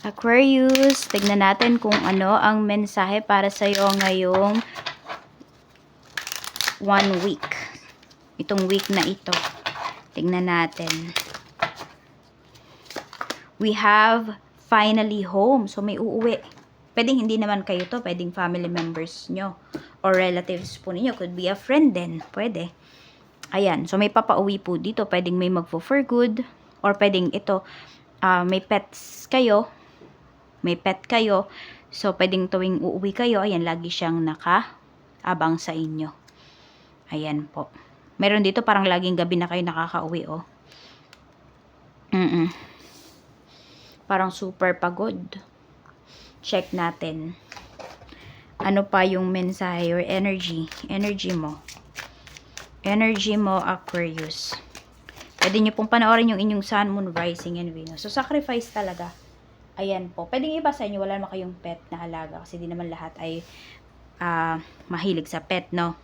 Aquarius, tignan natin kung ano ang mensahe para sa'yo ngayong 1 week. Itong week na ito. Tignan natin. We have finally home. So, may uuwi. Pwedeng hindi naman kayo to. Pwedeng family members nyo. Or relatives po ninyo. Could be a friend din. Pwede. Ayan. So, may papauwi po dito. Pwedeng may magfo-for good. Or pwedeng ito, may pets kayo. May pet kayo. So, pwedeng tuwing uuwi kayo. Ayan, lagi siyang nakaabang sa inyo. Ayan po. Meron dito parang laging gabi na kayo nakakauwi, oh. Parang super pagod. Check natin. Ano pa yung mensahe or energy? Energy mo. Energy mo, Aquarius. Pwede nyo pong panoorin yung inyong Sun, Moon, Rising, and Venus. So, sacrifice talaga. Ayan po. Pwedeng iba sa inyo, wala naman kayong pet na alaga. Kasi di naman lahat ay mahilig sa pet, no?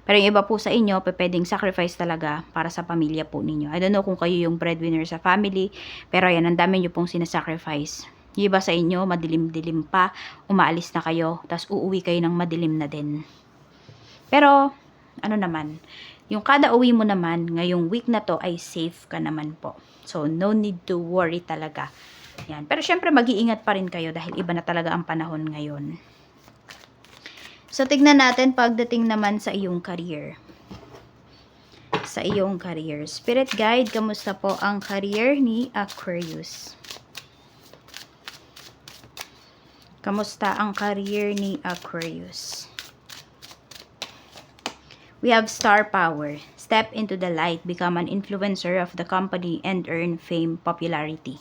Pero yung iba po sa inyo, pwedeng sacrifice talaga para sa pamilya po ninyo. I don't know kung kayo yung breadwinner sa family, pero ayan, ang dami nyo pong sinasacrifice. Yung iba sa inyo, madilim-dilim pa, umaalis na kayo, tapos uuwi kayo ng madilim na din. Pero, ano naman, yung kada uwi mo naman, ngayong week na to ay safe ka naman po. So, no need to worry talaga. Yan. Pero syempre, mag-iingat pa rin kayo dahil iba na talaga ang panahon ngayon. So, tignan natin pagdating naman sa iyong career. Sa iyong career. Spirit guide, kamusta po ang career ni Aquarius? Kamusta ang career ni Aquarius? We have star power. Step into the light, become an influencer of the company, and earn fame, popularity.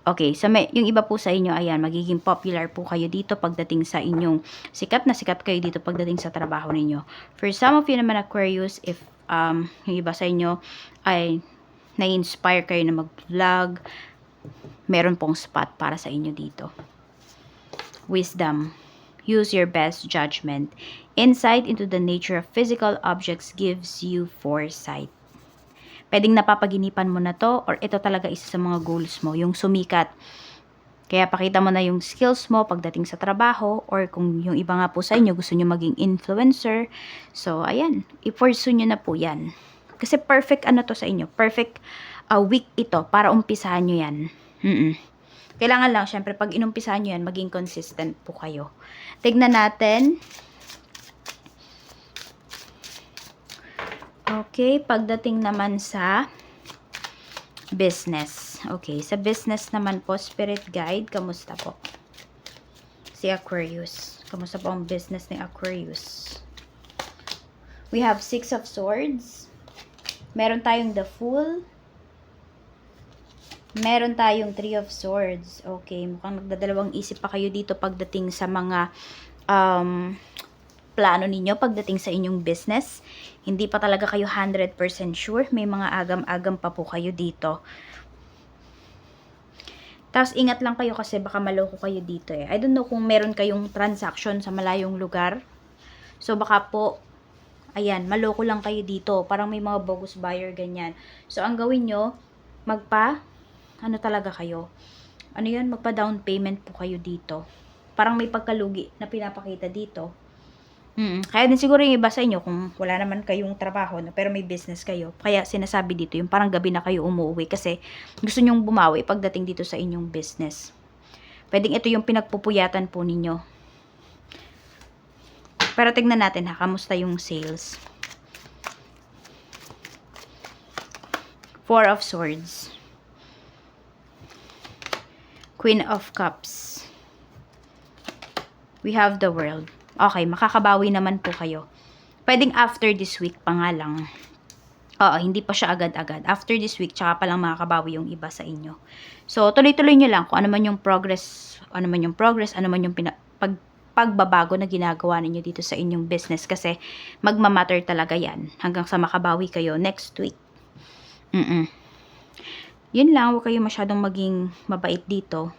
Okay, so yung iba po sa inyo, ayan, magiging popular po kayo dito pagdating sa inyong sikat na sikat kayo dito pagdating sa trabaho ninyo. For some of you naman, Aquarius, if yung iba sa inyo ay na-inspire kayo na mag-vlog, meron pong spot para sa inyo dito. Wisdom. Use your best judgment. Insight into the nature of physical objects gives you foresight. Pwedeng napapaginipan mo na to, or ito talaga isa sa mga goals mo, yung sumikat. Kaya pakita mo na yung skills mo pagdating sa trabaho, or kung yung iba nga po sa inyo gusto nyo maging influencer. So, ayan, i-pursue nyo na po yan. Kasi perfect ano to sa inyo, perfect week ito para umpisahan nyo yan. Kailangan lang, syempre, pag inumpisahan nyo yan, maging consistent po kayo. Tignan natin. Okay, pagdating naman sa business. Okay, sa business naman po, Spirit Guide, kamusta po? Si Aquarius. Kamusta po ang business ni Aquarius? We have 6 of Swords. Meron tayong the Fool. Meron tayong 3 of Swords. Okay, mukhang nagdadalawang isip pa kayo dito pagdating sa mga plano ninyo pagdating sa inyong business. Hindi pa talaga kayo 100% sure. May mga agam-agam pa po kayo dito. Tapos ingat lang kayo kasi baka maloko kayo dito eh. I don't know kung meron kayong transaction sa malayong lugar. So baka po, ayan, maloko lang kayo dito. Parang may mga bogus buyer, ganyan. So ang gawin nyo, ano talaga kayo? Ano yun? Magpa down payment po kayo dito. Parang may pagkalugi na pinapakita dito. Kaya din siguro yung iba sa inyo, kung wala naman kayong trabaho, no, pero may business kayo, kaya sinasabi dito, yung parang gabi na kayo umuwi kasi gusto nyong bumawi pagdating dito sa inyong business. Pwedeng ito yung pinagpupuyatan po ninyo. Pero tignan natin ha, kamusta yung sales. 4 of Swords. Queen of Cups. We have the World. Okay, makakabawi naman po kayo. Pwedeng after this week pa nga lang. Oo, hindi pa siya agad-agad. After this week, tsaka pa lang makakabawi yung iba sa inyo. So, tuloy-tuloy nyo lang kung ano man yung progress, ano man yung pagbabago na ginagawa ninyo dito sa inyong business. Kasi, magmamatter talaga yan hanggang sa makabawi kayo next week. Yun lang, huwag kayo masyadong maging mabait dito.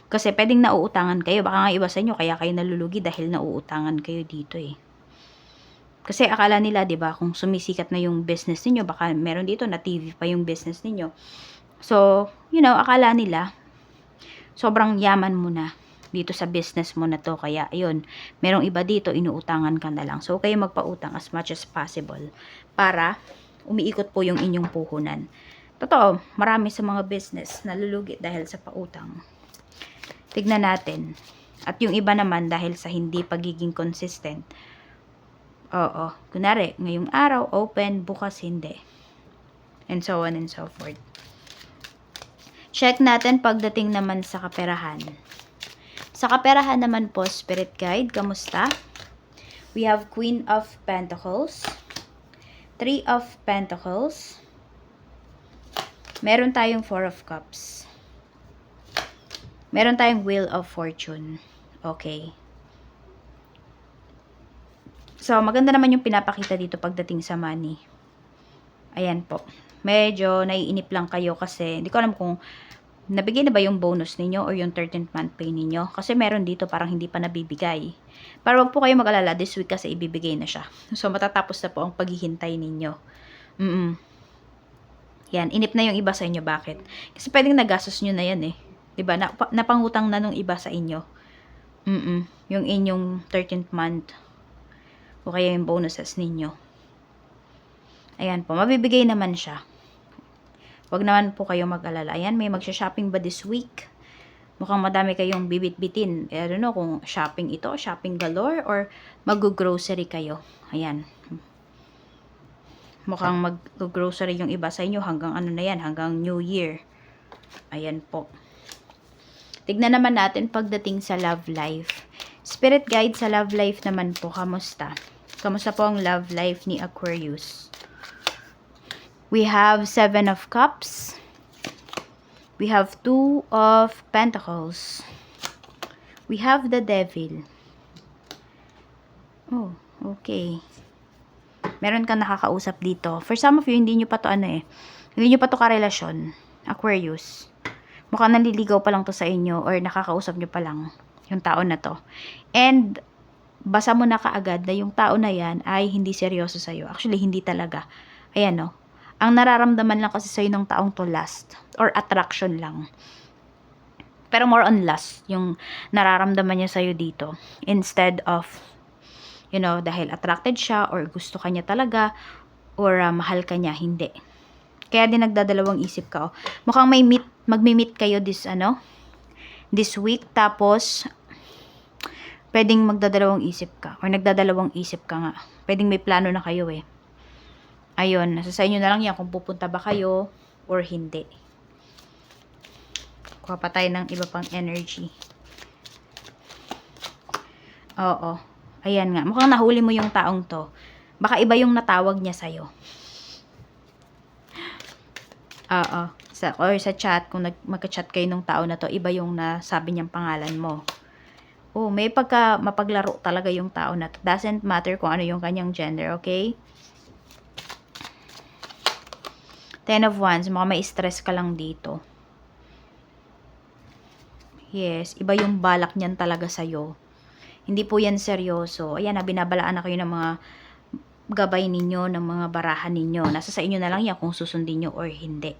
Kasi pwedeng nauutangan kayo. Baka nga iba sa inyo, kaya kayo nalulugi dahil nauutangan kayo dito eh. Kasi akala nila, di ba, kung sumisikat na yung business niyo, baka meron dito na TV pa yung business niyo. So, you know, akala nila, sobrang yaman mo na dito sa business mo na to. Kaya, ayun, merong iba dito, inuutangan ka na lang. So, kayo magpautang as much as possible para umiikot po yung inyong puhunan. Totoo, marami sa mga business nalulugi dahil sa pautang. Tignan natin. At yung iba naman dahil sa hindi pagiging consistent. Oo, kunwari, ngayong araw, open, bukas hindi. And so on and so forth. Check natin pagdating naman sa kaperahan. Sa kaperahan naman po, Spirit Guide, kamusta? We have Queen of Pentacles, Three of Pentacles, meron tayong Four of Cups, meron tayong Wheel of Fortune. Okay. So, maganda naman yung pinapakita dito pagdating sa money. Ayan po. Medyo naiinip lang kayo kasi hindi ko alam kung nabigay na ba yung bonus ninyo or yung 13th month pay ninyo. Kasi meron dito parang hindi pa nabibigay. Pero wag po kayo mag-alala this week kasi ibibigay na siya. So, matatapos na po ang paghihintay ninyo. Yan, inip na yung iba sa inyo. Bakit? Kasi pwedeng nagastos nyo na yan eh. Diba? Napangutang na nung iba sa inyo. Yung inyong 13th month. O kaya yung bonuses ninyo. Ayan po, mabibigay naman siya. Wag naman po kayo mag-alala. Ayan, may magsha-shopping ba this week? Mukhang madami kayong bibit-bitin. I don't know kung shopping ito, shopping galore, or mag-grocery kayo. Ayan. Mukhang mag-grocery yung iba sa inyo hanggang ano na yan, hanggang New Year. Ayan po. Tignan naman natin pagdating sa love life. Spirit guide sa love life naman po, kamusta? Kamusta po ang love life ni Aquarius? We have 7 of Cups. We have 2 of Pentacles. We have the Devil. Oh, okay. Meron kang nakakausap dito. For some of you, hindi nyo pa to hindi nyo pa to karelasyon. Aquarius. Mukhang naliligaw pa lang to sa inyo or nakakausap nyo pa lang yung tao na to. And, basa mo na kaagad na yung tao na yan ay hindi seryoso sa'yo. Actually, hindi talaga. Ayan no. Ang nararamdaman lang kasi sa'yo ng taong to lust or attraction lang. Pero more on lust yung nararamdaman niya sa'yo dito. Instead of, you know, dahil attracted siya or gusto ka niya talaga or mahal ka niya, hindi. Kaya din nagdadalawang isip ka. Oh. Mukhang magmi-meet kayo this week. Tapos, pwedeng magdadalawang isip ka or nagdadalawang isip ka nga. Pwedeng may plano na kayo eh. Ayun, nasa sa inyo na lang yan kung pupunta ba kayo or hindi. Kuha pa tayo ng iba pang energy. Oo. Ayan nga. Mukhang nahuli mo yung taong to. Baka iba yung natawag niya sa'yo. Oo. Or sa chat, kung magka-chat kayo ng tao na to, iba yung nasabi niyang pangalan mo. Oh, may mapaglaro talaga yung tao na to. Doesn't matter kung ano yung kanyang gender, okay? 10 of Wands, mukhang may stress ka lang dito. Yes, iba yung balak niyan talaga sa'yo. Hindi po yan seryoso. Ayan, binabalaan na kayo ng mga gabay ninyo, ng mga barahan ninyo. Nasa sa inyo na lang yan kung susundin nyo or hindi.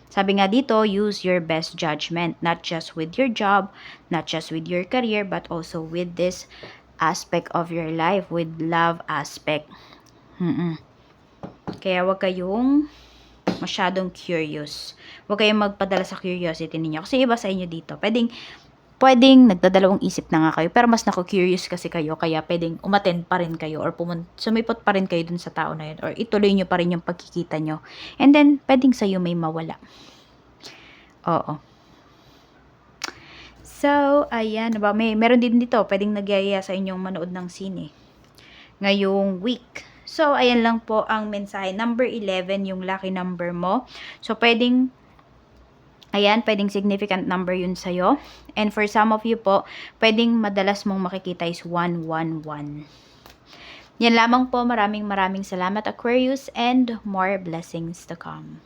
Sabi nga dito, use your best judgment. Not just with your job, not just with your career, but also with this aspect of your life, with love aspect. Kaya wag kayong masyadong curious. Huwag kayong magpadala sa curiosity ninyo. Kasi iba sa inyo dito. Pwedeng nagdadalawang isip na nga kayo. Pero mas curious kasi kayo. Kaya pwedeng umattend pa rin kayo. Or sumipot pa rin kayo dun sa tao na yun. Or ituloy nyo pa rin yung pagkikita nyo. And then, pwedeng sa'yo may mawala. Oo. So, ayan. Meron din dito. Pwedeng nagyaya sa inyong manood ng sine. Ngayong week. So, ayan lang po ang mensahe. Number 11, yung lucky number mo. So, pwedeng significant number yun sa'yo. And for some of you po, pwedeng madalas mong makikita is 111. Yan lamang po. Maraming salamat, Aquarius, and more blessings to come.